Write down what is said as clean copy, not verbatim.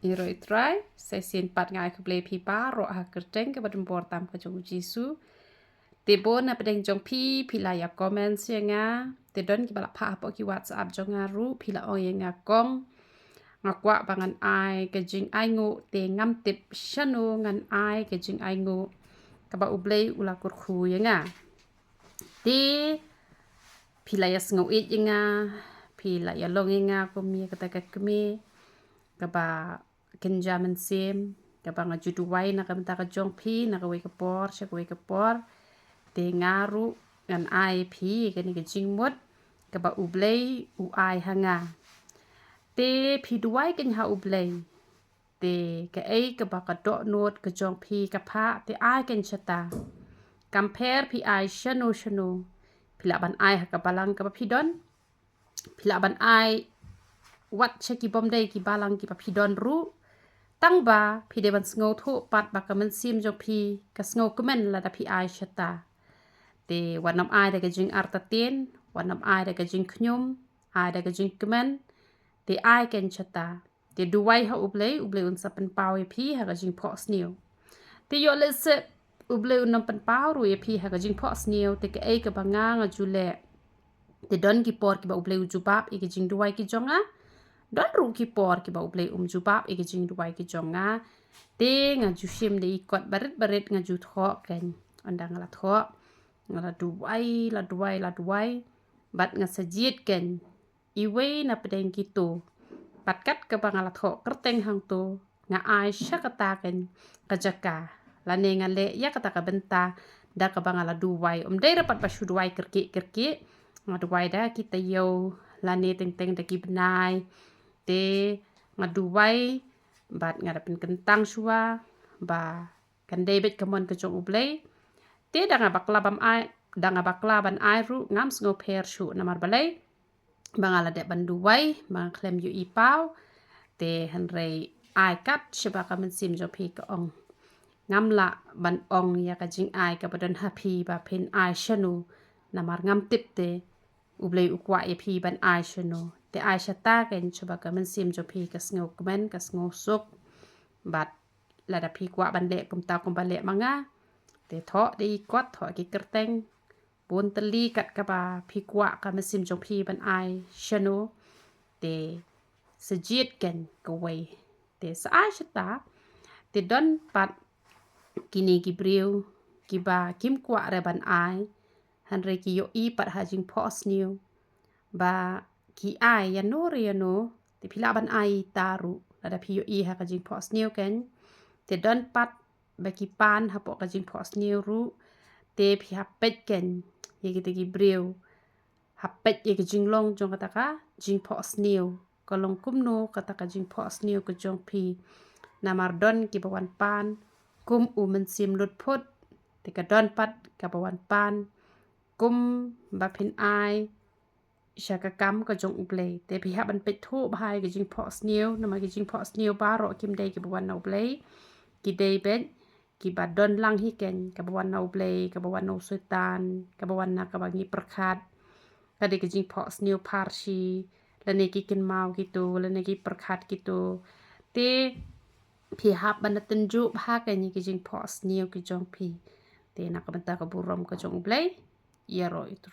Iroi try sai sin pat ngai ke ble pi pa ro ha kerteng ke badum por tam ke jong jisu te bon na pedeng jong pi la ya comment sia nga te don ki bala pa po ki WhatsApp jong nga ru pi la o nga kong ngakwa bangan ai ke jing ai ngu te ngam tip Shano ngan ai ke jing ai ngu ka ba uble ula kur khu ya nga te pi la ya sngo it nga pi la ya long nga ko mi ka ta ka mi ka ba kenjaman sim ka ba nga judu wai na ka mta ka jong pi na ka we ka por sha ka we ka por te ngaru ngan ai pi ka ni ka jing mot ka ba uble u ai hanga te pi duai kan ha uble te ka ai ka ba ka do not ka jong pi ka pha te ai kan chata compare pi ai Shano pi la ban ai ha ka balang ka ba pi don pi la ban ai wat che ki bom dei ki balang ki pa pi don ru tang ba pi de ban sngo tho pat ba ka man sim jong pi ka sngo komen la da pi ai chata te wan nam ai de ka jing arta ten wan nam ai de ka jing khnyum ai de ka jing komen te ai ken chata te duwai ha uble un sa pen pau e pi ha ka jing pho snew te yo le se uble un nam pen pau ru e pi ha ka jing pho snew te ka e ka ba nga nga ju le te don ki por ki ba uble u ju bab e ka jing duwai ki jonga don ru ki por ki ba uble ju bab e ka jing duwai ki jonga te nga ju shim de ikot baret nga ju tho ken andang la tho nga la duwai bat nga sajit ken iwe na pedeng gitu pat kat ke bangala tho kerteng hang tu nga ai syakata ken kajaka la ne nga le ya kata ka benta da ka bangala duwai dai rapat pa shu duwai kerki nga duwai da kita yo la ne teng da ki benai te nga duwai bat nga pen kentang shua ba kan debet kamon ke jong ublei te da nga bakla ban ai ru ngam sngo per shu namar balai bangala de banduwai bang klem yu i pau te han rei ai kat sheba ka men sim jo pi ka ong ngam la ban ong ya ka jing ai ka badan happy ba pin ai Shano namar ngam tip te ublei ukwa e pi ban ai Shano te ai shata ken sheba ka men sim jo pi ka sngo kmen ka sngo sok bat la da pi kwa ban le kum ta kum ba le manga te tho de kwat tho ki kerteng bun teli kat ka ba pi kwa ka mesim jong pi ban ai Shano te sejit ken ka wei te sa ai shata te don pat kini ki briu ki ba kim kwa re ban ai han re ki yo i pat ha jing phos new ba ki ai ya no te pila ban ai taru la da pi yo i ha ka jing phos new ken te don pat ba ki pan ha po ka jing phos new ru te pi ha pet ken ye ki te ki briu hapet ye ki jing long jong kata ka jing phos new ko long kum no kata ka jing phos new ko jong pi namar don ki bawan pan kum u men sim lut phut te ka don pat ka bawan pan kum ba phin ai shaka kam ka jong uble te pi ha ban pet thu bhai ki jing phos new namar ki jing phos new ba ro kim dei ki bawan na uble ki dei bet ki ba don lang hi ken ka bawan na uble ka bawan no sultan ka bawan na ka bangi perkhat kada ke jing phos new parsi lane ki kin mau gitu lane ki perkhat gitu te pi hap ban tenju bha ka ni ki jing phos new ki jong pi te nak benta ka burom ka jong blai ya ro itu